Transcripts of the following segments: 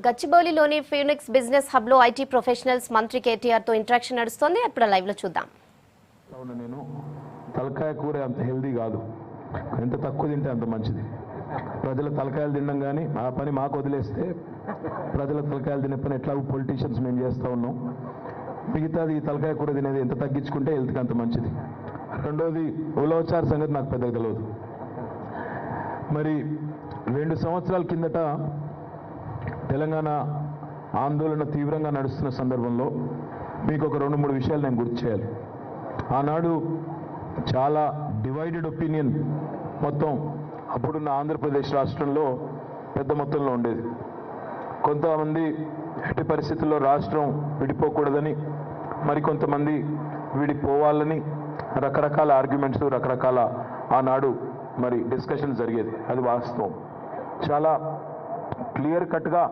గచ్చిబౌలిలోని Phoenix business hub లో IT professionals మంత్రి కేటీఆర్ తో ఇంటరాక్షన్ నడుస్తుంది. ఇప్పుడు లైవ్ లో చూద్దాం. నేను తలకాయ కూర అంత హెల్దీ కాదు, ఎంత తక్కువ తింటే అంత మంచిది. ప్రజల తలకాయలు తినడం కానీ ఆ పని మాకు వదిలేస్తే ప్రజల తలకాయలు తినే పని ఎట్లా పొలిటీషియన్స్ మేము చేస్తూ ఉన్నాం. మిగతాది ఈ తలకాయ కూర తినేది ఎంత తగ్గించుకుంటే హెల్త్కి అంత మంచిది. రెండోది ఉలవచార సంగతి నాకు పెద్దగా తెలియదు. మరి 2 సంవత్సరాల కిందట తెలంగాణ ఆందోళన తీవ్రంగా నడుస్తున్న సందర్భంలో మీకు ఒక 2-3 విషయాలు నేను గుర్తు చేయాలి. ఆనాడు చాలా డివైడెడ్ ఒపీనియన్ మొత్తం అప్పుడున్న ఆంధ్రప్రదేశ్ రాష్ట్రంలో పెద్ద మొత్తంలో ఉండేది. కొంతమంది ఎట్టి పరిస్థితుల్లో రాష్ట్రం విడిపోకూడదని, మరికొంతమంది విడిపోవాలని రకరకాల ఆర్గ్యుమెంట్స్, రకరకాల ఆనాడు మరి డిస్కషన్ జరిగేది. అది వాస్తవం. చాలా క్లియర్ కట్గా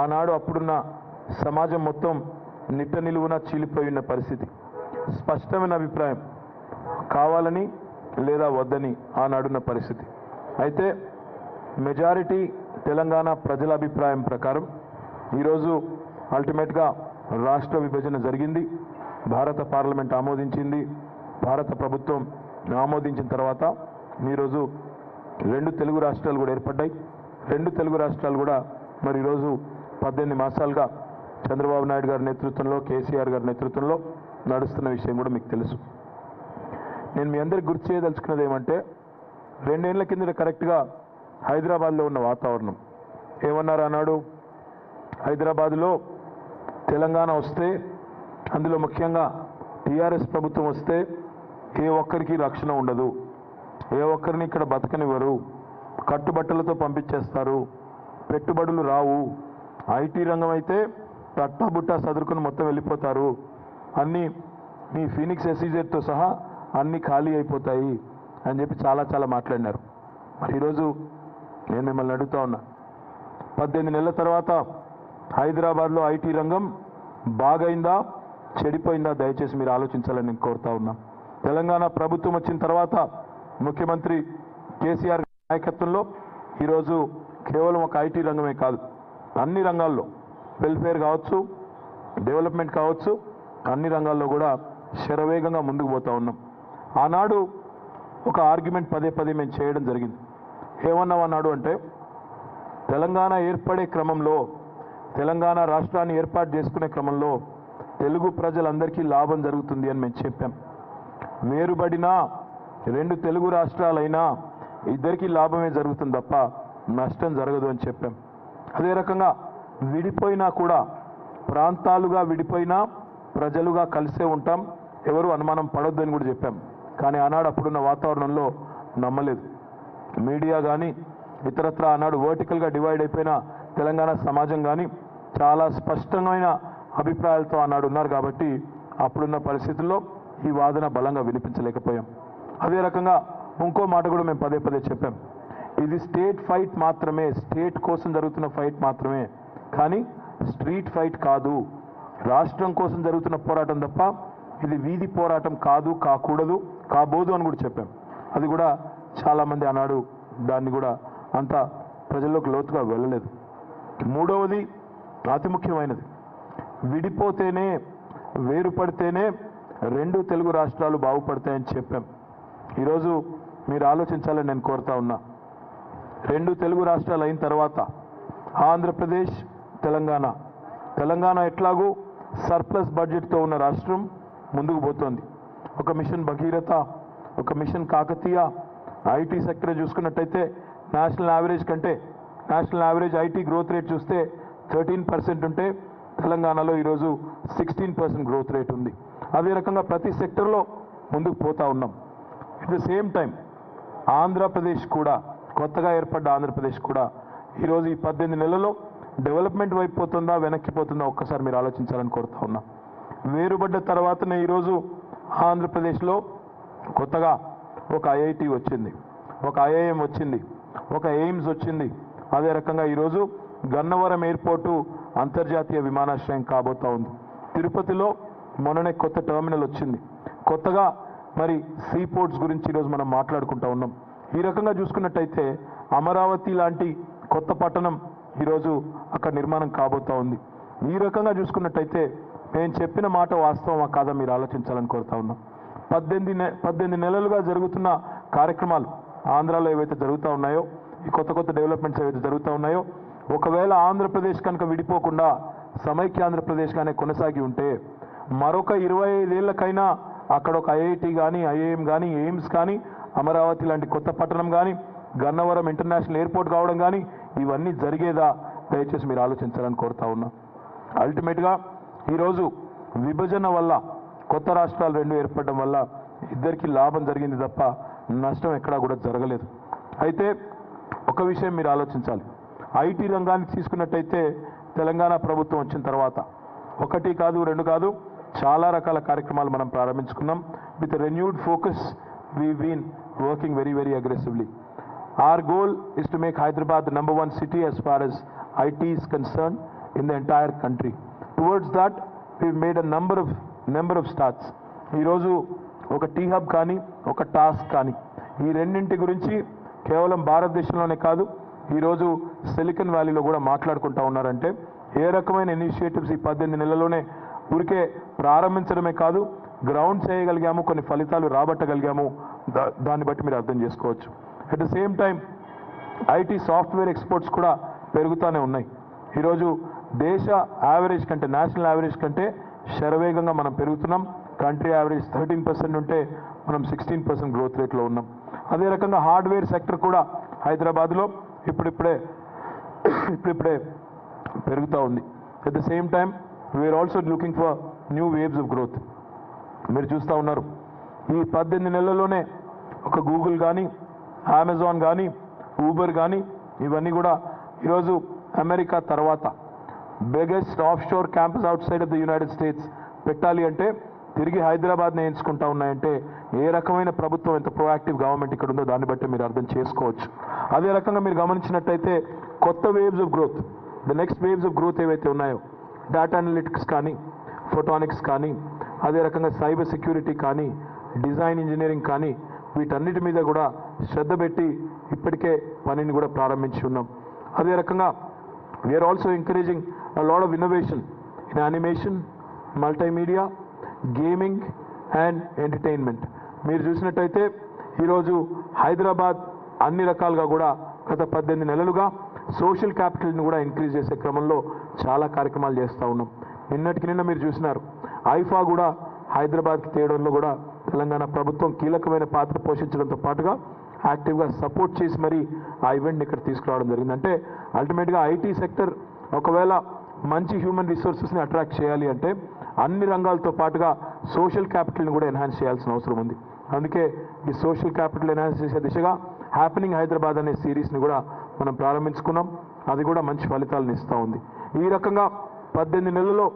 ఆనాడు అప్పుడున్న సమాజం మొత్తం నిట్ట నిలువున చీలిపోయిన పరిస్థితి. స్పష్టమైన అభిప్రాయం కావాలని లేదా వద్దని ఆనాడున్న పరిస్థితి. అయితే మెజారిటీ తెలంగాణ ప్రజల అభిప్రాయం ప్రకారం ఈరోజు అల్టిమేట్గా రాష్ట్ర విభజన జరిగింది. భారత పార్లమెంట్ ఆమోదించింది. భారత ప్రభుత్వం ఆమోదించిన తర్వాత ఈరోజు 2 తెలుగు రాష్ట్రాలు కూడా ఏర్పడ్డాయి. 2 తెలుగు రాష్ట్రాలు కూడా మరి ఈరోజు 18 మాసాలుగా చంద్రబాబు నాయుడు గారి నేతృత్వంలో, కేసీఆర్ గారి నేతృత్వంలో నడుస్తున్న విషయం కూడా మీకు తెలుసు. నేను మీ అందరికి గుర్తు చేయదలుచుకున్నది ఏమంటే 2 ఏళ్ల కింద కరెక్ట్గా హైదరాబాద్లో ఉన్న వాతావరణం ఏమన్నారు అన్నాడు. హైదరాబాద్లో తెలంగాణ వస్తే, అందులో ముఖ్యంగా టీఆర్ఎస్ ప్రభుత్వం వస్తే ఏ ఒక్కరికి రక్షణ ఉండదు, ఏ ఒక్కరిని ఇక్కడ బతకనివ్వరు, కట్టుబట్టలతో పంపించేస్తారు, పెట్టుబడులు రావు, ఐటీ రంగం అయితే తట్టబుట్ట సదురుకుని మొత్తం వెళ్ళిపోతారు, అన్నీ మీ ఫీనిక్స్ ఎస్ఈజెడ్తో సహా అన్నీ ఖాళీ అయిపోతాయి అని చెప్పి చాలా మాట్లాడినారు. మరి ఈరోజు నేను మిమ్మల్ని అడుగుతా ఉన్నా, 18 నెలల తర్వాత హైదరాబాద్లో ఐటీ రంగం బాగైందా చెడిపోయిందా? దయచేసి మీరు ఆలోచించాలని నేను కోరుతా ఉన్నా. తెలంగాణ ప్రభుత్వం వచ్చిన తర్వాత ముఖ్యమంత్రి కేసీఆర్ నాయకత్వంలో ఈరోజు కేవలం ఒక ఐటీ రంగమే కాదు, అన్ని రంగాల్లో వెల్ఫేర్ కావచ్చు, డెవలప్మెంట్ కావచ్చు, అన్ని రంగాల్లో కూడా శరవేగంగా ముందుకు పోతూ ఉన్నాం. ఆనాడు ఒక ఆర్గ్యుమెంట్ పదే మేము చేయడం జరిగింది. ఏమన్నాం అన్నాడు అంటే, తెలంగాణ ఏర్పడే క్రమంలో, తెలంగాణ రాష్ట్రాన్ని ఏర్పాటు చేసుకునే క్రమంలో తెలుగు ప్రజలందరికీ లాభం జరుగుతుంది అని మేము చెప్పాం. వేరుబడిన 2 తెలుగు రాష్ట్రాలైనా ఇద్దరికీ లాభమే జరుగుతుంది తప్ప నష్టం జరగదు అని చెప్పాం. అదే రకంగా విడిపోయినా కూడా, ప్రాంతాలుగా విడిపోయినా ప్రజలుగా కలిసే ఉంటాం, ఎవరు అనుమానం పడొద్దని కూడా చెప్పాం. కానీ ఆనాడు అప్పుడున్న వాతావరణంలో నమ్మలేదు. మీడియా కానీ ఇతరత్ర ఆనాడు వర్టికల్గా డివైడ్ అయిపోయిన తెలంగాణ సమాజం కానీ చాలా స్పష్టమైన అభిప్రాయాలతో ఆనాడు ఉన్నారు. కాబట్టి అప్పుడున్న పరిస్థితుల్లో ఈ వాదన బలంగా వినిపించలేకపోయాం. అదే రకంగా ఇంకో మాట కూడా మేము పదే చెప్పాం, ఇది స్టేట్ ఫైట్ మాత్రమే, స్టేట్ కోసం జరుగుతున్న ఫైట్ మాత్రమే, కానీ స్ట్రీట్ ఫైట్ కాదు, రాష్ట్రం కోసం జరుగుతున్న పోరాటం తప్ప ఇది వీధి పోరాటం కాదు, కాకూడదు, కాబోదు అని కూడా చెప్పాం. అది కూడా చాలామంది ఆనాడు దాన్ని కూడా అంత ప్రజల్లోకి లోతుగా వెళ్ళలేదు. మూడవది అతి ముఖ్యమైనది, విడిపోతేనే, వేరుపడితేనే 2 తెలుగు రాష్ట్రాలు బాగుపడతాయని చెప్పాం. ఈరోజు మీరు ఆలోచించాలని నేను కోరుతా ఉన్నా. 2 తెలుగు రాష్ట్రాలు అయిన తర్వాత ఆంధ్రప్రదేశ్, తెలంగాణ ఎట్లాగూ సర్ప్లస్ బడ్జెట్తో ఉన్న రాష్ట్రం ముందుకు పోతోంది. ఒక మిషన్ భగీరథ, ఒక మిషన్ కాకతీయ, ఐటీ సెక్టర్ చూసుకున్నట్టయితే national average IT growth rate చూస్తే 13% ఉంటే తెలంగాణలో ఈరోజు 16% గ్రోత్ రేట్ ఉంది. అదే రకంగా ప్రతి సెక్టర్లో ముందుకు పోతా ఉన్నాం. At the same time Andhra Pradesh కూడా, కొత్తగా ఏర్పడ్డ ఆంధ్రప్రదేశ్ కూడా ఈరోజు ఈ 18 నెలల్లో డెవలప్మెంట్ వైపు పోతుందా, వెనక్కిపోతుందా ఒక్కసారి మీరు ఆలోచించాలని కోరుతా ఉన్నాం. వేరుపడ్డ తర్వాతనే ఈరోజు ఆంధ్రప్రదేశ్లో కొత్తగా ఒక ఐఐటి వచ్చింది, ఒక ఐఐఎం వచ్చింది, ఒక ఎయిమ్స్ వచ్చింది. అదే రకంగా ఈరోజు గన్నవరం ఎయిర్పోర్టు అంతర్జాతీయ విమానాశ్రయం కాబోతా ఉంది. తిరుపతిలో మొన్ననే కొత్త టెర్మినల్ వచ్చింది. కొత్తగా మరి సీ పోర్ట్స్ గురించి ఈరోజు మనం మాట్లాడుకుంటా ఉన్నాం. ఈ రకంగా చూసుకున్నట్టయితే అమరావతి లాంటి కొత్త పట్టణం ఈరోజు అక్కడ నిర్మాణం కాబోతా ఉంది. ఈ రకంగా చూసుకున్నట్టయితే నేను చెప్పిన మాట వాస్తవమా కాదా మీరు ఆలోచించాలని కోరుతా ఉన్నాం. 18 నెలలుగా జరుగుతున్న కార్యక్రమాలు ఆంధ్రాలో ఏవైతే జరుగుతూ ఉన్నాయో, ఈ కొత్త డెవలప్మెంట్స్ ఏవైతే జరుగుతూ ఉన్నాయో, ఒకవేళ ఆంధ్రప్రదేశ్ కనుక విడిపోకుండా సమైక్య ఆంధ్రప్రదేశ్గానే కొనసాగి ఉంటే మరొక 25 ఏళ్లకైనా అక్కడ ఒక ఐఐటి కానీ, ఐఐఎం కానీ, ఎయిమ్స్ కానీ, అమరావతి లాంటి కొత్త పట్టణం కానీ, గన్నవరం ఇంటర్నేషనల్ ఎయిర్పోర్ట్ కావడం కానీ ఇవన్నీ జరిగేదా? దయచేసి మీరు ఆలోచించాలని కోరుతా ఉన్నా. అల్టిమేట్గా ఈరోజు విభజన వల్ల కొత్త రాష్ట్రాలు 2 ఏర్పడడం వల్ల ఇద్దరికి లాభం జరిగింది తప్ప నష్టం ఎక్కడా కూడా జరగలేదు. అయితే ఒక విషయం మీరు ఆలోచించాలి. ఐటీ రంగాన్ని తీసుకున్నట్టయితే తెలంగాణ ప్రభుత్వం వచ్చిన తర్వాత 1 కాదు 2 కాదు చాలా రకాల కార్యక్రమాలు మనం ప్రారంభించుకున్నాం. With renewed focus we been working very aggressively. Our goal is to make Hyderabad the number 1 city as far as IT is concerned in the entire country. Towards that, we've made a number of starts. ఈరోజు ఒక tea hub కానీ, ఒక task కానీ, ఈ రెండింటి గురించి కేవలం భారతదేశంలోనే కాదు ఈరోజు సిలికాన్ వ్యాలీలో కూడా మాట్లాడుకుంటా ఉన్నారంటే ఏ రకమైన ఇనిషియేటివ్స్ ఈ 18 నెలల్లోనే ఊరికే ప్రారంభించడమే కాదు, గ్రౌండ్ చేయగలిగాము, కొన్ని ఫలితాలు రాబట్టగలిగాము. దాన్ని బట్టి మీరు అర్థం చేసుకోవచ్చు. At the same time IT software exports కూడా పెరుగుతూనే ఉన్నాయి. ఈరోజు దేశ యావరేజ్ కంటే, నేషనల్ యావరేజ్ కంటే శరవేగంగా మనం పెరుగుతున్నాం. కంట్రీ యావరేజ్ 13% ఉంటే మనం 16% గ్రోత్ రేట్లో ఉన్నాం. అదే రకంగా హార్డ్వేర్ సెక్టర్ కూడా హైదరాబాద్లో ఇప్పుడిప్పుడే పెరుగుతూ ఉంది. At the same time we are also looking for new waves of growth. మీరు చూస్తూ ఉన్నారు ఈ 18 నెలల్లోనే ఒక గూగుల్ కానీ, అమెజాన్ కానీ, ఊబర్ కానీ ఇవన్నీ కూడా ఈరోజు అమెరికా తర్వాత biggest of sure campus out side of the United states పెట్టాలి అంటే తిరిగి హైదరాబాద్ని ఎంచుకుంటా ఉన్నాయంటే ఏ రకమైన ప్రభుత్వం, ఎంత ప్రొయాక్టివ్ గవర్నమెంట్ ఇక్కడ ఉందో దాన్ని బట్టి మీరు అర్థం చేసుకోవచ్చు. అదే రకంగా మీరు గమనించినట్టయితే కొత్త waves of growth, the next waves of growth ఏవైతే ఉన్నాయో, డేటా అనలిటిక్స్ కానీ, ఫోటానిక్స్ కానీ, అదే రకంగా సైబర్ సెక్యూరిటీ కానీ, డిజైన్ ఇంజనీరింగ్ కానీ, వీటన్నిటి మీద కూడా శ్రద్ధ పెట్టి ఇప్పటికే పనిని కూడా ప్రారంభించి ఉన్నాం. అదే రకంగా we are also encouraging a lot of innovation in animation, multimedia, gaming and entertainment. మీరు చూసినట్టయితే ఈరోజు హైదరాబాద్ అన్ని రకాలుగా కూడా గత 18 నెలలుగా సోషల్ క్యాపిటల్ని కూడా ఇంక్రీజ్ చేసే క్రమంలో చాలా కార్యక్రమాలు చేస్తూ ఉన్నాం. నిన్నటికి నిన్న మీరు చూసినారు ఐఫా కూడా హైదరాబాద్కి తేవడంలో కూడా తెలంగాణ ప్రభుత్వం కీలకమైన పాత్ర పోషించడంతో పాటుగా యాక్టివ్గా సపోర్ట్ చేసి మరి ఆ ఈవెంట్ని ఇక్కడ తీసుకురావడం జరిగింది. అంటే అల్టిమేట్గా ఐటీ సెక్టర్ ఒకవేళ మంచి హ్యూమన్ రిసోర్సెస్ని అట్రాక్ట్ చేయాలి అంటే అన్ని రంగాలతో పాటుగా సోషల్ క్యాపిటల్ని కూడా ఎన్హాన్స్ చేయాల్సిన అవసరం ఉంది. అందుకే ఈ సోషల్ క్యాపిటల్ ఎన్హాన్స్ చేసే దిశగా హ్యాపెనింగ్ హైదరాబాద్ అనే సిరీస్ని కూడా మనం ప్రారంభించుకున్నాం. అది కూడా మంచి ఫలితాలను ఇస్తూ ఉంది. ఈ రకంగా 18 నెలల్లో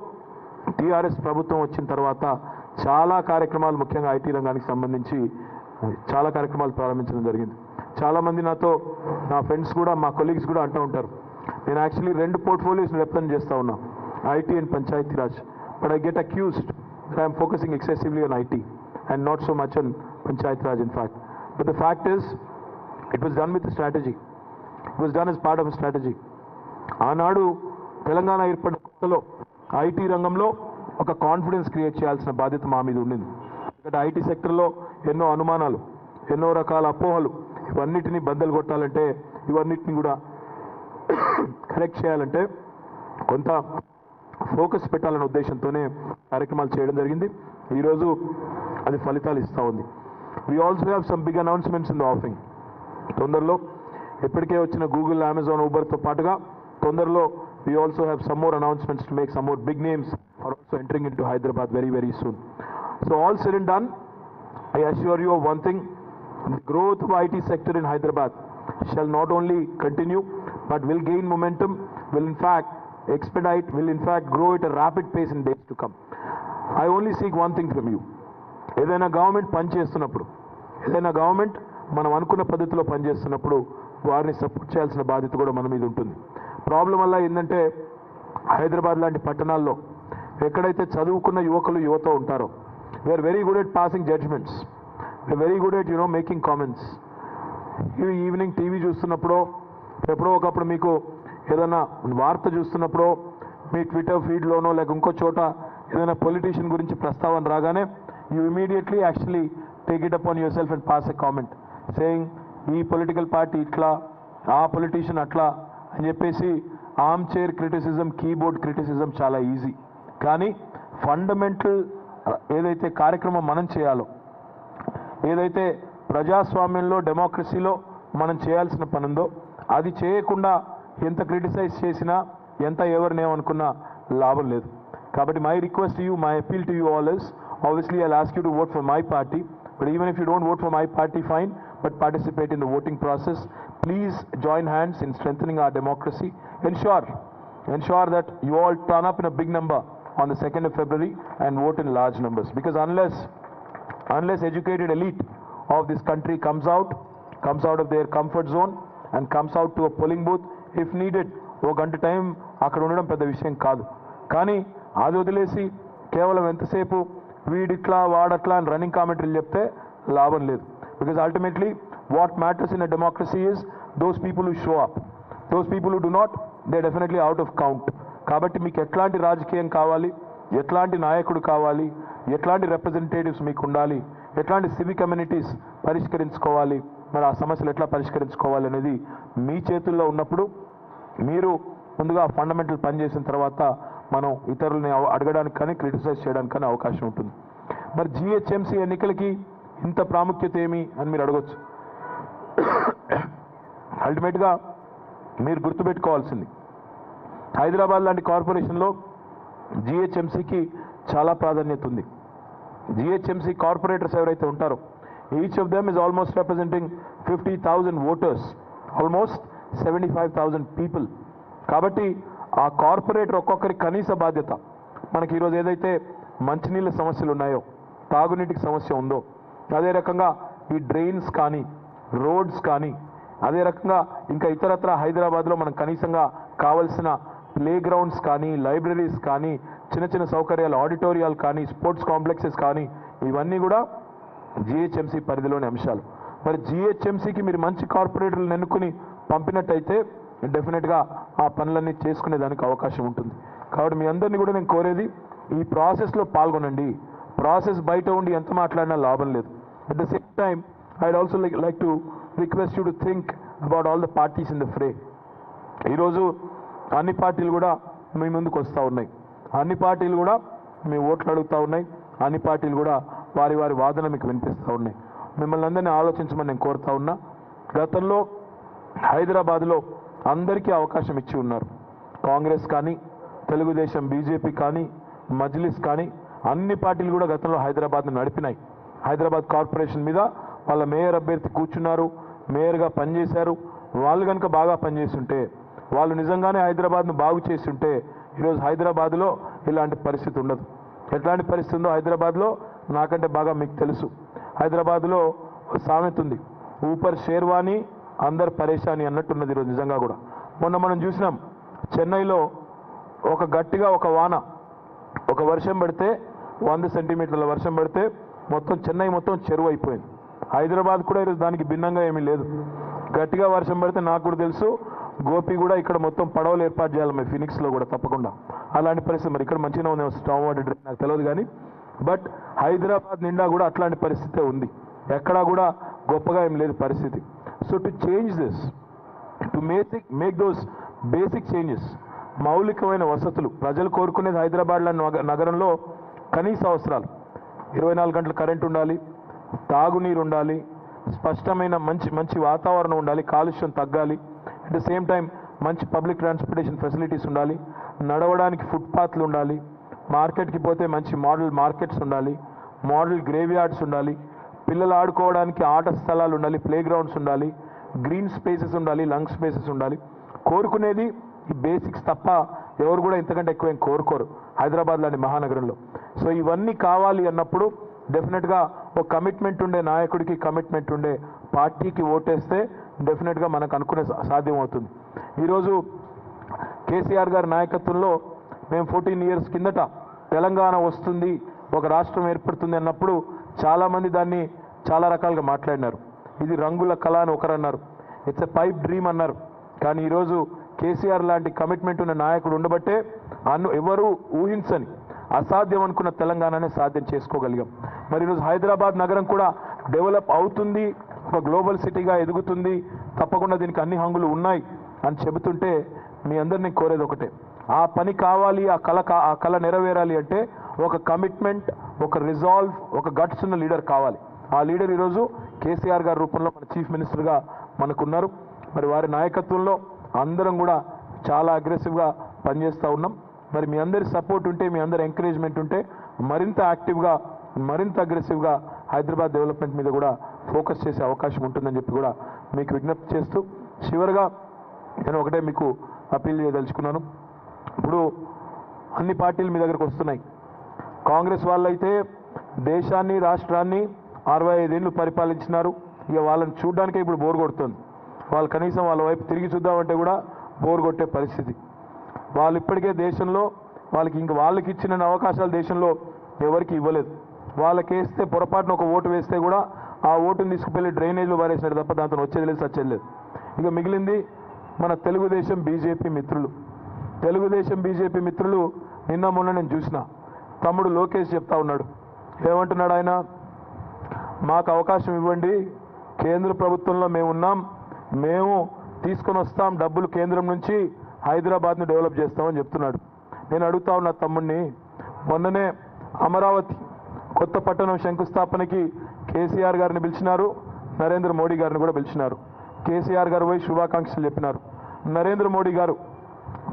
టీఆర్ఎస్ ప్రభుత్వం వచ్చిన తర్వాత చాలా కార్యక్రమాలు, ముఖ్యంగా ఐటీ రంగానికి సంబంధించి చాలా కార్యక్రమాలు ప్రారంభించడం జరిగింది. చాలామంది నాతో, నా ఫ్రెండ్స్ కూడా, మా కొలీగ్స్ కూడా అంటూ ఉంటారు, నేను యాక్చువల్లీ 2 పోర్ట్ఫోలియోస్ని రిప్రజెంట్ చేస్తూ ఉన్నా, IT and Panchayati Raj. But I get accused that I am focusing excessively on IT and not so much on Panchayat Raj in fact. But the fact is, it was done with a strategy. It was done as part of a strategy. ఆనాడు తెలంగాణ ఏర్పడిన కొత్తలో IT రంగంలో ఒక confidence create చేయాల్సిన బాధ్యత మా మీద ఉండింది. ఎందుకంటే ఐటీ సెక్టర్లో ఎన్నో అనుమానాలు, ఎన్నో రకాల అపోహలు, ఇవన్నిటిని బద్దలు కొట్టాలంటే, ఇవన్నిటిని కూడా కరెక్ట్ చేయాలంటే కొంత ఫోకస్ పెట్టాలనే ఉద్దేశంతోనే కార్యక్రమాలు చేయడం జరిగింది. ఈరోజు అది ఫలితాలు ఇస్తూ ఉంది. We also have some big announcements in the offing. తొందరలో ఇప్పటికే వచ్చిన గూగుల్, అమెజాన్, ఊబర్తో పాటుగా తొందరలో we also have some more announcements to make some more big names are also entering in to Hyderabad very soon. So all said and done, I assure you of one thing, the growth of IT sector in Hyderabad shall not only continue but will gain momentum, will in fact expedite, will in fact grow at a rapid pace in days to come. I only seek one thing from you. ఏదైనా government పనిచేస్తున్నప్పుడు, ఏదైనా government మనం అనుకున్న పద్ధతిలో పనిచేస్తున్నప్పుడు వారిని support చేయాల్సిన బాధ్యత కూడా మన మీద ఉంటుంది. ప్రాబ్లం వల్ల ఏంటంటే హైదరాబాద్ లాంటి పట్టణాల్లో ఎక్కడైతే చదువుకున్న యువత ఉంటారో, we are very good at passing judgments, we are very good at making comments. Evening TV చూస్తున్నప్పుడు ఎప్పుడో ఒకప్పుడు మీకు ఏదైనా వార్త చూస్తున్నప్పుడు మీ ట్విట్టర్ ఫీడ్లోనో లేక ఇంకో చోట ఏదైనా పొలిటీషియన్ గురించి ప్రస్తావన రాగానే you immediately actually take it upon your self and pass a comment saying ఈ పొలిటికల్ పార్టీ ఇట్లా, ఆ పొలిటీషియన్ అట్లా అని చెప్పేసి arm chair criticism, keyboard criticism చాలా ఈజీ. కానీ ఫండమెంటల్ ఏదైతే కార్యక్రమం మనం చేయాలో, ఏదైతే ప్రజాస్వామ్యంలో డెమోక్రసీలో మనం చేయాల్సిన పని ఉందో అది చేయకుండా ఎంత క్రిటిసైజ్ చేసినా, ఎంత ఎవరినేమనుకున్నా లాభం లేదు. కాబట్టి my request you, my appeal to you all is, obviously I'll ask you to vote for my party, but even if you don't vote for my party, fine, but participate in the voting process. Please join hands in strengthening our democracy. Ensure that you all turn up in a big number on the 2nd of February and vote in large numbers, because unless educated elite of this country comes out of their comfort zone and comes out to a polling booth, if needed ఓ గంట time అక్కడ ఉండడం పెద్ద విషయం కాదు. కానీ అది వదిలేసి కేవలం ఎంతసేపు వీడిట్లా వాడట్లా అని రన్నింగ్ కామెంటరీలు చెప్తే లాభం లేదు. Because ultimately what matters in a democracy is those people who show up. Those people who do not, they definitely out of count. కాబట్టి మీకు ఎట్లాంటి రాజకీయం కావాలి, ఎట్లాంటి నాయకుడు కావాలి, ఎట్లాంటి రిప్రజెంటేటివ్స్ మీకు ఉండాలి, ఎట్లాంటి సివిక్ కమ్యూనిటీస్ పరిష్కరించుకోవాలి, మరి ఆ సమస్యలు ఎట్లా పరిష్కరించుకోవాలి అనేది మీ చేతుల్లో ఉన్నప్పుడు మీరు ముందుగా ఫండమెంటల్ పని చేసిన తర్వాత మనం ఇతరులని అడగడానికి కానీ క్రిటిసైజ్ చేయడానికి కానీ అవకాశం ఉంటుంది. మరి జిహెచ్ఎంసీ ఎన్నికలకి ఇంత ప్రాముఖ్యత ఏమి అని మీరు అడగొచ్చు. అల్టిమేట్గా మీరు గుర్తుపెట్టుకోవాల్సింది, హైదరాబాద్ లాంటి కార్పొరేషన్లో జిహెచ్ఎంసీకి చాలా ప్రాధాన్యత ఉంది. జిహెచ్ఎంసీ కార్పొరేటర్స్ ఎవరైతే ఉంటారో, each of them is almost representing 50,000 voters, almost 75,000 people. కాబట్టి ఆ కార్పొరేటర్ ఒక్కొక్కరి కనీస బాధ్యత, మనకి ఈరోజు ఏదైతే మంచినీళ్ళ సమస్యలు ఉన్నాయో, తాగునీటికి సమస్య ఉందో, అదే రకంగా ఈ డ్రైన్స్ కానీ, రోడ్స్ కానీ, అదే రకంగా ఇంకా ఇతరత్ర హైదరాబాద్లో మనం కనీసంగా కావలసిన ప్లే గ్రౌండ్స్ కానీ, లైబ్రరీస్ కానీ, చిన్న చిన్న సౌకర్యాలు, ఆడిటోరియాలు కానీ, స్పోర్ట్స్ కాంప్లెక్సెస్ కానీ, ఇవన్నీ కూడా జిహెచ్ఎంసీ పరిధిలోని అంశాలు. మరి జిహెచ్ఎంసీకి మీరు మంచి కార్పొరేటర్లను ఎన్నుకుని పంపినట్టయితే డెఫినెట్గా ఆ పనులన్నీ చేసుకునేదానికి అవకాశం ఉంటుంది. కాబట్టి మీ అందరినీ కూడా నేను కోరేది, ఈ ప్రాసెస్లో పాల్గొనండి. ప్రాసెస్ బయట ఉండి ఎంత మాట్లాడినా లాభం లేదు. At the same time I'd also like to request you to think about all the parties in the fray. ఈరోజు అన్ని పార్టీలు కూడా మీ ముందుకు వస్తూ ఉన్నాయి, అన్ని పార్టీలు కూడా మీ ఓట్లు అడుగుతూ ఉన్నాయి, అన్ని పార్టీలు కూడా వారి వాదన మీకు వినిపిస్తూ ఉన్నాయి. మిమ్మల్ని అందరినీ ఆలోచించమని నేను కోరుతా ఉన్నా. గతంలో హైదరాబాద్లో అందరికీ అవకాశం ఇచ్చి ఉన్నారు. కాంగ్రెస్ కానీ, తెలుగుదేశం, బీజేపీ కానీ, మజ్లిస్ కానీ, అన్ని పార్టీలు కూడా గతంలో హైదరాబాద్ను నడిపినాయి. హైదరాబాద్ కార్పొరేషన్ మీద వాళ్ళ మేయర్ అభ్యర్థి కూర్చున్నారు, మేయర్గా పనిచేశారు. వాళ్ళు కనుక బాగా పనిచేస్తుంటే, వాళ్ళు నిజంగానే హైదరాబాద్ను బాగు చేస్తుంటే ఈరోజు హైదరాబాద్లో ఇలాంటి పరిస్థితి ఉండదు. ఎట్లాంటి పరిస్థితి ఉందో హైదరాబాద్లో నాకంటే బాగా మీకు తెలుసు. హైదరాబాద్లో సామెత ఉంది, ఊపర్ షేర్వానీ అందరు పరేషాని అన్నట్టున్నది ఈరోజు నిజంగా కూడా. మొన్న మనం చూసినాం, చెన్నైలో గట్టిగా ఒక వాన, ఒక వర్షం పడితే 100 సెంటీమీటర్ల వర్షం పడితే మొత్తం చెన్నై మొత్తం చెరువు అయిపోయింది. హైదరాబాద్ కూడా ఈరోజు దానికి భిన్నంగా ఏమీ లేదు. గట్టిగా వర్షం పడితే నాకు కూడా తెలుసు, గోపి కూడా ఇక్కడ మొత్తం పడవలు ఏర్పాటు చేయాలి మరి ఫినిక్స్లో కూడా తప్పకుండా. అలాంటి పరిస్థితి మరి ఇక్కడ మంచిగా ఉంది, స్టామ్ వాటర్ డ్రైన్ నాకు తెలియదు కానీ, బట్ హైదరాబాద్ నిండా కూడా అట్లాంటి పరిస్థితే ఉంది. ఎక్కడా కూడా గొప్పగా ఏం లేదు పరిస్థితి. So to change this, to make those basic changes, మౌలికమైన వసతులు ప్రజలు కోరుకునేది హైదరాబాద్ నగరంలో కనీస అవసరాలు, 24 గంటల కరెంట్ ఉండాలి, తాగునీరు ఉండాలి, స్పష్టమైన మంచి వాతావరణం ఉండాలి, కాలుష్యం తగ్గాలి, అట్ ద సేమ్ టైం మంచి పబ్లిక్ ట్రాన్స్పోర్టేషన్ ఫెసిలిటీస్ ఉండాలి, నడవడానికి ఫుట్పాత్లు ఉండాలి, మార్కెట్కి పోతే మంచి మోడల్ మార్కెట్స్ ఉండాలి, మోడల్ గ్రేవ్ యార్డ్స్ ఉండాలి, పిల్లలు ఆడుకోవడానికి ఆట స్థలాలు ఉండాలి, ప్లే గ్రౌండ్స్ ఉండాలి, గ్రీన్ స్పేసెస్ ఉండాలి, లంగ్ స్పేసెస్ ఉండాలి. కోరుకునేది ఈ బేసిక్స్ తప్ప ఎవరు కూడా ఇంతకంటే ఎక్కువ ఏం కోరుకోరు హైదరాబాద్ లాంటి మహానగరంలో. సో ఇవన్నీ కావాలి అన్నప్పుడు డెఫినెట్గా ఒక కమిట్మెంట్ ఉండే నాయకుడికి, కమిట్మెంట్ ఉండే పార్టీకి ఓటేస్తే డెఫినెట్గా మనకు అనుకునే సాధ్యం అవుతుంది. ఈరోజు కేసీఆర్ గారి నాయకత్వంలో మేము 14 ఇయర్స్ కిందట తెలంగాణ వస్తుంది, ఒక రాష్ట్రం ఏర్పడుతుంది అన్నప్పుడు చాలామంది దాన్ని చాలా రకాలుగా మాట్లాడినారు. ఇది రంగుల కళ అని ఒకరు అన్నారు, ఇట్స్ ఎ పైప్ డ్రీమ్ అన్నారు. కానీ ఈరోజు కేసీఆర్ లాంటి కమిట్మెంట్ ఉన్న నాయకుడు ఉండబట్టే ఎవరు ఊహించని అసాధ్యం అనుకున్న తెలంగాణనే సాధ్యం చేసుకోగలిగాం. మరి ఈరోజు హైదరాబాద్ నగరం కూడా డెవలప్ అవుతుంది, ఒక గ్లోబల్ సిటీగా ఎదుగుతుంది, తప్పకుండా దీనికి అన్ని హంగులు ఉన్నాయి అని చెబుతుంటే మీ అందరినీ కోరేది ఒకటే, ఆ పని కావాలి, ఆ కళ నెరవేరాలి అంటే ఒక కమిట్మెంట్, ఒక రిజాల్వ్, ఒక గట్స్ ఉన్న లీడర్ కావాలి. ఆ లీడర్ ఈరోజు కేసీఆర్ గారి రూపంలో మన చీఫ్ మినిస్టర్గా మనకున్నారు. మరి వారి నాయకత్వంలో అందరం కూడా చాలా అగ్రెసివ్గా పనిచేస్తూ ఉన్నాం. మరి మీ అందరి సపోర్ట్ ఉంటే, మీ అందరి ఎంకరేజ్మెంట్ ఉంటే మరింత యాక్టివ్గా, మరింత అగ్రెసివ్గా హైదరాబాద్ డెవలప్మెంట్ మీద కూడా ఫోకస్ చేసే అవకాశం ఉంటుందని చెప్పి కూడా మీకు విజ్ఞప్తి చేస్తూ చివరిగా నేను ఒకటే మీకు అపీల్ చేయదలుచుకున్నాను. ఇప్పుడు అన్ని పార్టీలు మీ దగ్గరకు వస్తున్నాయి. కాంగ్రెస్ వాళ్ళైతే దేశాన్ని, రాష్ట్రాన్ని 65 ఏళ్ళు పరిపాలించినారు. ఇక వాళ్ళని చూడడానికే ఇప్పుడు బోర్ కొడుతుంది. వాళ్ళు కనీసం వాళ్ళ వైపు తిరిగి చూద్దామంటే కూడా బోర్ కొట్టే పరిస్థితి. వాళ్ళు ఇప్పటికే దేశంలో వాళ్ళకి ఇచ్చిన అవకాశాలు దేశంలో ఎవరికి ఇవ్వలేదు. వాళ్ళకేస్తే పొరపాటున ఒక ఓటు వేస్తే కూడా ఆ ఓటుని తీసుకుపోయి డ్రైనేజ్లో పారేసినారు తప్ప దాంతో వచ్చేది లేదు, సచ్చేది లేదు. ఇక మిగిలింది మన తెలుగుదేశం బీజేపీ మిత్రులు. తెలుగుదేశం బీజేపీ మిత్రులు నిన్న మొన్న నేను చూసిన తమ్ముడు లోకేష్ చెప్తా ఉన్నాడు. ఏమంటున్నాడు ఆయన? మాకు అవకాశం ఇవ్వండి, కేంద్ర ప్రభుత్వంలో మేము ఉన్నాం, మేము తీసుకొని వస్తాం డబ్బులు కేంద్రం నుంచి, హైదరాబాద్ను డెవలప్ చేస్తామని చెప్తున్నాడు. నేను అడుగుతా ఉన్నా తమ్ముడిని, మొన్ననే అమరావతి కొత్త పట్టణం శంకుస్థాపనకి కేసీఆర్ గారిని పిలిచినారు, నరేంద్ర మోడీ గారిని కూడా పిలిచినారు. కేసీఆర్ గారు పోయి శుభాకాంక్షలు చెప్పినారు. నరేంద్ర మోడీ గారు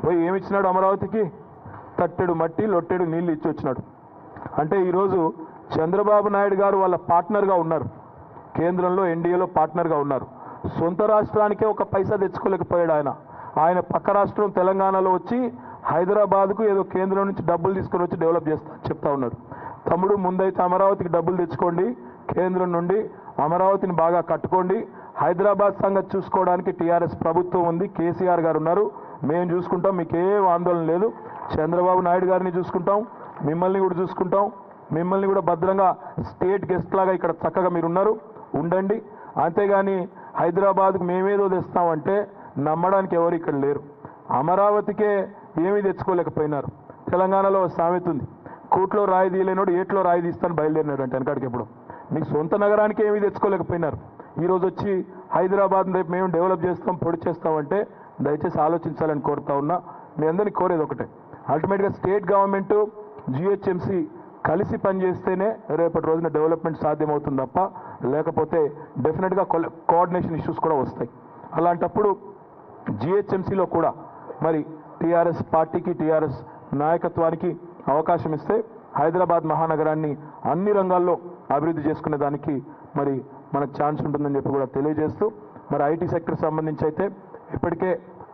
పోయి ఏమిచ్చినాడు? అమరావతికి తట్టెడు మట్టి, లొట్టెడు నీళ్లు ఇచ్చి వచ్చినాడు. అంటే ఈరోజు చంద్రబాబు నాయుడు గారు వాళ్ళ పార్ట్నర్గా ఉన్నారు, కేంద్రంలో ఎన్డీఏలో పార్ట్నర్గా ఉన్నారు. సొంత రాష్ట్రానికే ఒక పైసా తెచ్చుకోలేకపోయాడు ఆయన పక్క రాష్ట్రం తెలంగాణలో వచ్చి హైదరాబాద్కు ఏదో కేంద్రం నుంచి డబ్బులు తీసుకొని వచ్చి డెవలప్ చెప్తా ఉన్నారు. తమ్ముడు, ముందైతే అమరావతికి డబ్బులు తెచ్చుకోండి, కేంద్రం నుండి అమరావతిని బాగా కట్టుకోండి. హైదరాబాద్ సంగతి చూసుకోవడానికి టీఆర్ఎస్ ప్రభుత్వం ఉంది, కేసీఆర్ గారు ఉన్నారు, మేము చూసుకుంటాం, మీకేం ఆందోళన లేదు. చంద్రబాబు నాయుడు గారిని చూసుకుంటాం, మిమ్మల్ని కూడా చూసుకుంటాం, మిమ్మల్ని కూడా భద్రంగా స్టేట్ గెస్ట్ లాగా ఇక్కడ చక్కగా మీరు ఉన్నారు, ఉండండి. అంతేగాని హైదరాబాద్కు మేమేదో తెస్తామంటే నమ్మడానికి ఎవరు ఇక్కడ లేరు. అమరావతికే ఏమీ తెచ్చుకోలేకపోయినారు. తెలంగాణలో సామెత ఉంది, కూట్లో రాయి తీయలేనోడు ఏట్లో రాయి తీస్తాను బయలుదేరినాడు అంటే వెనకాడికి. ఎప్పుడు మీకు సొంత నగరానికి ఏమీ తెచ్చుకోలేకపోయినారు. ఈరోజు వచ్చి హైదరాబాద్ రేపు మేము డెవలప్ చేస్తాం, పొడి చేస్తామంటే దయచేసి ఆలోచించాలని కోరుతా ఉన్నా. మీ అందరినీ కోరేది ఒకటే, అల్టిమేట్గా స్టేట్ గవర్నమెంటు, జిహెచ్ఎంసీ కలిసి పనిచేస్తేనే రేపటి రోజున డెవలప్మెంట్ సాధ్యమవుతుంది తప్ప లేకపోతే డెఫినెట్గా కోఆర్డినేషన్ ఇష్యూస్ కూడా వస్తాయి. అలాంటప్పుడు జిహెచ్ఎంసీలో కూడా మరి టీఆర్ఎస్ పార్టీకి, టీఆర్ఎస్ నాయకత్వానికి అవకాశం ఇస్తే హైదరాబాద్ మహానగరాన్ని అన్ని రంగాల్లో అభివృద్ధి చేసుకునే దానికి మరి మనకు ఛాన్స్ ఉంటుందని చెప్పి కూడా తెలియజేస్తూ, మరి ఐటీ సెక్టర్ సంబంధించి అయితే ఇప్పటికే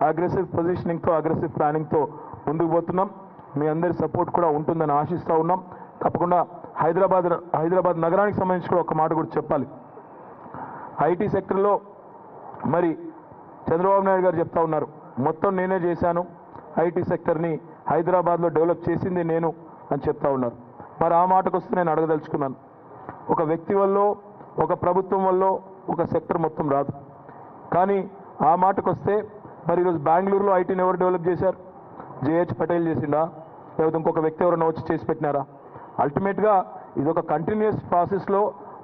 అగ్రెసివ్ పొజిషనింగ్తో, అగ్రెసివ్ ప్లానింగ్తో ముందుకు పోతున్నాం. మీ అందరి సపోర్ట్ కూడా ఉంటుందని ఆశిస్తూ ఉన్నాం. తప్పకుండా హైదరాబాద్ నగరానికి సంబంధించి కూడా ఒక మాట కూడా చెప్పాలి. ఐటీ సెక్టర్లో మరి చంద్రబాబు నాయుడు గారు చెప్తా ఉన్నారు, మొత్తం నేనే చేశాను, ఐటీ సెక్టర్ని హైదరాబాద్లో డెవలప్ చేసింది నేను అని చెప్తా ఉన్నారు. మరి ఆ మాటకు వస్తే నేను అడగదలుచుకున్నాను, ఒక వ్యక్తి వల్ల, ఒక ప్రభుత్వం వల్ల ఒక సెక్టర్ మొత్తం రాదు. కానీ ఆ మాటకు వస్తే మరి ఈరోజు బెంగళూరులో ఐటీని ఎవరు డెవలప్ చేశారు? జేహెచ్ పటేల్ చేసిండా, లేకపోతే ఇంకొక వ్యక్తి ఎవరైనా వచ్చి చేసి పెట్టినారా? అల్టిమేట్గా ఇది ఒక కంటిన్యూస్ ప్రాసెస్లో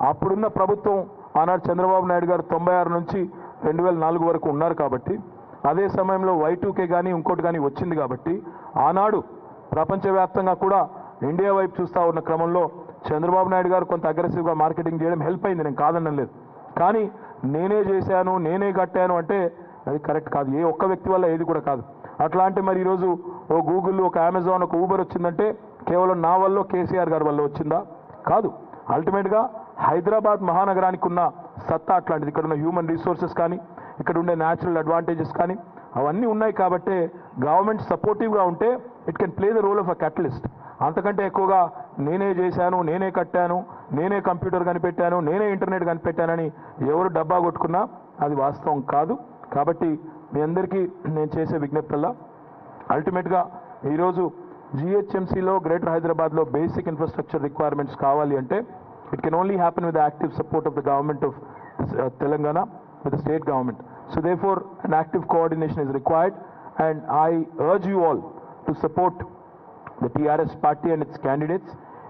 అప్పుడున్న ప్రభుత్వం, ఆనాడు చంద్రబాబు నాయుడు గారు 96 నుంచి 2004 వరకు ఉన్నారు కాబట్టి, అదే సమయంలో Y2K కానీ ఇంకోటి కానీ వచ్చింది కాబట్టి, ఆనాడు ప్రపంచవ్యాప్తంగా కూడా ఇండియా వైపు చూస్తూ ఉన్న క్రమంలో చంద్రబాబు నాయుడు గారు కొంత అగ్రెసివ్గా మార్కెటింగ్ చేయడం హెల్ప్ అయింది, నేను కాదనడం లేదు. కానీ నేనే చేశాను, నేనే కట్టాను అంటే అది కరెక్ట్ కాదు. ఏ ఒక్క వ్యక్తి వల్ల ఏది కూడా కాదు. అట్లాంటి మరి ఈరోజు ఓ గూగుల్, ఒక అమెజాన్, ఒక ఊబర్ వచ్చిందంటే కేవలం నా వల్ల, కేసీఆర్ గారి వల్ల వచ్చిందా? కాదు. అల్టిమేట్గా హైదరాబాద్ మహానగరానికి ఉన్న సత్తా అట్లాంటిది. ఇక్కడ ఉన్న హ్యూమన్ రిసోర్సెస్ కానీ, ఇక్కడ ఉండే న్యాచురల్ అడ్వాంటేజెస్ కానీ అవన్నీ ఉన్నాయి కాబట్టి గవర్నమెంట్ సపోర్టివ్గా ఉంటే it can play the role of a catalyst. అంతకంటే ఎక్కువగా నేనే చేశాను, నేనే కట్టాను, నేనే కంప్యూటర్ కనిపెట్టాను, నేనే ఇంటర్నెట్ కనిపెట్టానని ఎవరు డబ్బా కొట్టుకున్నా అది వాస్తవం కాదు. కాబట్టి మీ అందరికీ నేను చేసే విజ్ఞప్తుల్లో అల్టిమేట్గా ఈరోజు జిహెచ్ఎంసీలో, గ్రేటర్ హైదరాబాద్లో బేసిక్ ఇన్ఫ్రాస్ట్రక్చర్ రిక్వైర్మెంట్స్ కావాలి అంటే it can only happen with the active support of the government of Telangana, with the state government. So therefore an active coordination is required and I urge you all to support the TRS party and its candidates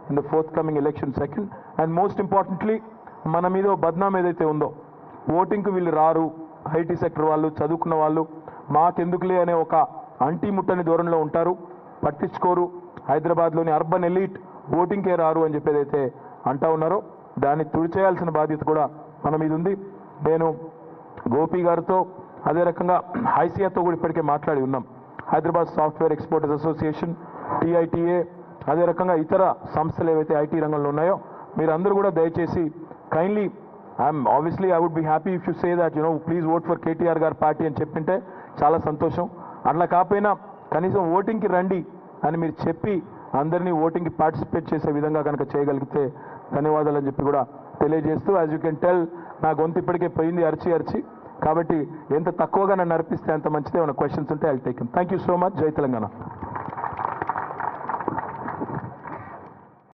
in the forthcoming election second. And most importantly, మన మీద బద్నాం ఏదైతే ఉందో, ఓటింగ్కి వీళ్ళు రారు, IT sector వాళ్ళు, చదువుకున్న వాళ్ళు, మాకెందుకులే అనే ఒక అంటీ ముట్టని ధోరణిలో ఉంటారు, పట్టించుకోరు, హైదరాబాద్లోని అర్బన్ ఎలీట్ ఓటింగ్కే రారు అని చెప్పేదైతే అంటా ఉన్నారో దాన్ని తుడిచేయాల్సిన బాధ్యత కూడా మన మీద ఉంది. నేను గోపి గారితో అదే రకంగా ఐసియాతో కూడా ఇప్పటికే మాట్లాడి ఉన్నాం. హైదరాబాద్ సాఫ్ట్వేర్ ఎక్స్పోర్టర్స్ అసోసియేషన్, టీఐటీఏ, అదే రకంగా ఇతర సంస్థలు ఏవైతే ఐటీ రంగంలో ఉన్నాయో మీరందరూ కూడా దయచేసి kindly obviously I would be happy if you say that please vote for KTR గారి పార్టీ అని చెప్పింటే చాలా సంతోషం. అట్లా కాకపోయినా కనీసం ఓటింగ్కి రండి అని మీరు చెప్పి అందరినీ ఓటింగ్కి పార్టిసిపేట్ చేసే విధంగా కనుక చేయగలిగితే ధన్యవాదాలు అని చెప్పి కూడా తెలియజేస్తూ, యాజ్ యూ కెన్ టెల్ నా గొంతు ఇప్పటికే పోయింది అరిచి, కాబట్టి ఎంత తక్కువగా నన్ను అర్పిస్తే అంత మంచిదే. ఏమైనా క్వశ్చన్స్ ఉంటే I will take them. Thank you so much. జై తెలంగాణ.